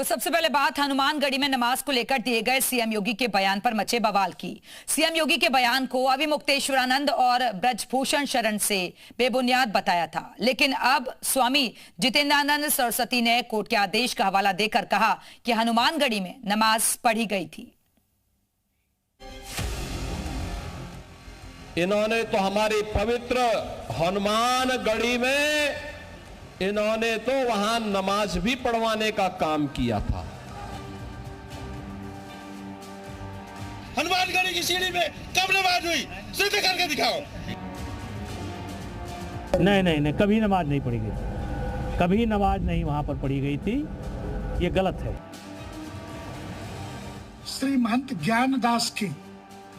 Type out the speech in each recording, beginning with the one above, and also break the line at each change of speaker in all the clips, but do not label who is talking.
तो सबसे पहले बात हनुमानगढ़ी में नमाज को लेकर दिए गए सीएम योगी के बयान पर मचे बवाल की। सीएम योगी के बयान को अविमुक्तेश्वरानंद और ब्रजभूषण शरण से बेबुनियाद बताया था, लेकिन अब स्वामी जितेंद्रानंद सरस्वती ने कोर्ट के आदेश का हवाला देकर कहा कि हनुमानगढ़ी में नमाज पढ़ी गई थी।
इन्होंने तो हमारी पवित्र हनुमानगढ़ी में इन्होंने तो वहां नमाज भी पढ़वाने का काम किया था।
हनुमानगढ़ी की सीढ़ी में कब नमाज हुई? सिद्ध करके दिखाओ।
नहीं, कभी नमाज नहीं पढ़ी गई, कभी नमाज नहीं वहां पर पढ़ी गई थी, ये गलत है।
श्री महंत ज्ञानदास के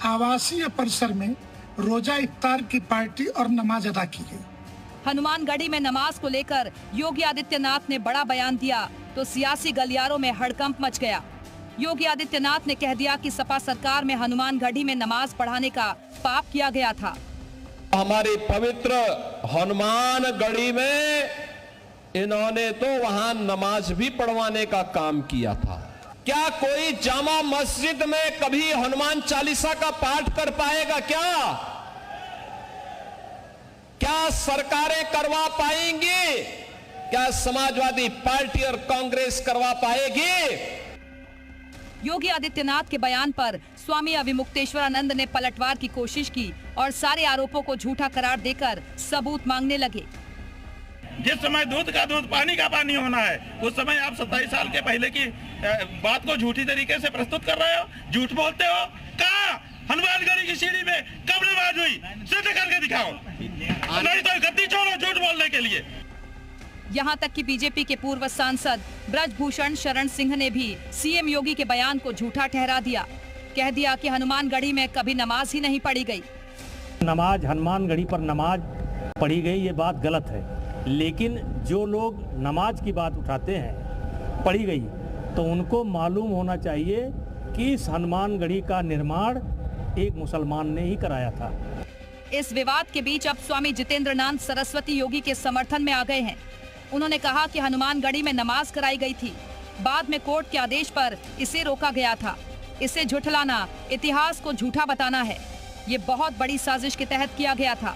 आवासीय परिसर में रोजा इफ्तार की पार्टी और नमाज अदा की गई।
हनुमानगढ़ी में नमाज को लेकर योगी आदित्यनाथ ने बड़ा बयान दिया तो सियासी गलियारों में हड़कंप मच गया। योगी आदित्यनाथ ने कह दिया कि सपा सरकार में हनुमानगढ़ी में नमाज पढ़ाने का पाप किया गया था।
हमारी पवित्र हनुमानगढ़ी में इन्होंने तो वहां नमाज भी पढ़वाने का काम किया था। क्या कोई जामा मस्जिद में कभी हनुमान चालीसा का पाठ कर पाएगा? क्या सरकारें करवा पाएंगी? क्या समाजवादी पार्टी और कांग्रेस करवा पाएगी?
योगी आदित्यनाथ के बयान पर स्वामी अविमुक्तेश्वरानंद ने पलटवार की कोशिश की और सारे आरोपों को झूठा करार देकर सबूत मांगने लगे।
जिस समय दूध का दूध पानी का पानी होना है, उस समय आप 27 साल के पहले की बात को झूठी तरीके से प्रस्तुत कर रहे हो, झूठ बोलते हो। कहाँ हनुमानगढ़ी की सीढ़ी में कब नमाज हुई? सिद्ध करके दिखाओ, नहीं तो गद्दी छोड़ो झूठ बोलने के लिए।
यहाँ तक कि बीजेपी के पूर्व सांसद ब्रजभूषण शरण सिंह ने भी सीएम योगी के बयान को झूठा ठहरा दिया। कह दिया कि हनुमानगढ़ी में कभी नमाज ही नहीं पढ़ी गई।
नमाज हनुमानगढ़ी पर नमाज पढ़ी गई, ये बात गलत है। लेकिन जो लोग नमाज की बात उठाते हैं पढ़ी गई, तो उनको मालूम होना चाहिए कि इस हनुमानगढ़ी का निर्माण एक मुसलमान ने ही कराया था।
इस विवाद के बीच अब स्वामी जितेंद्रानंद सरस्वती योगी के समर्थन में आ गए हैं। उन्होंने कहा कि हनुमानगढ़ी में नमाज कराई गई थी, बाद में कोर्ट के आदेश पर इसे रोका गया था। इसे झुठलाना इतिहास को झूठा बताना है। ये बहुत बड़ी साजिश के तहत किया गया था।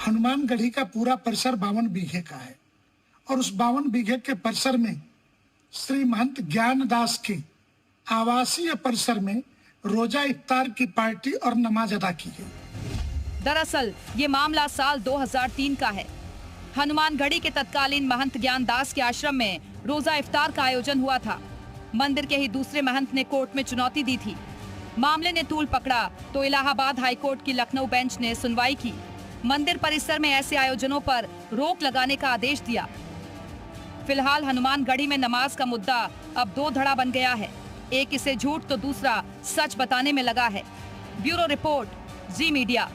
हनुमानगढ़ी का पूरा परिसर 52 बीघे का है और उस 52 बीघे के परिसर में श्री महंत ज्ञानदास के आवासीय परिसर में रोजा इफ्तार की पार्टी और नमाज अदा की गई।
दरअसल ये मामला साल 2003 का है। हनुमानगढ़ी के तत्कालीन महंत ज्ञानदास के आश्रम में रोजा इफ्तार का आयोजन हुआ था। मंदिर के ही दूसरे महंत ने कोर्ट में चुनौती दी थी। मामले ने तूल पकड़ा तो इलाहाबाद हाईकोर्ट की लखनऊ बेंच ने सुनवाई की। मंदिर परिसर में ऐसे आयोजनों पर रोक लगाने का आदेश दिया। फिलहाल हनुमानगढ़ी में नमाज का मुद्दा अब दो धड़ा बन गया है। एक इसे झूठ तो दूसरा सच बताने में लगा है। ब्यूरो रिपोर्ट, जी मीडिया।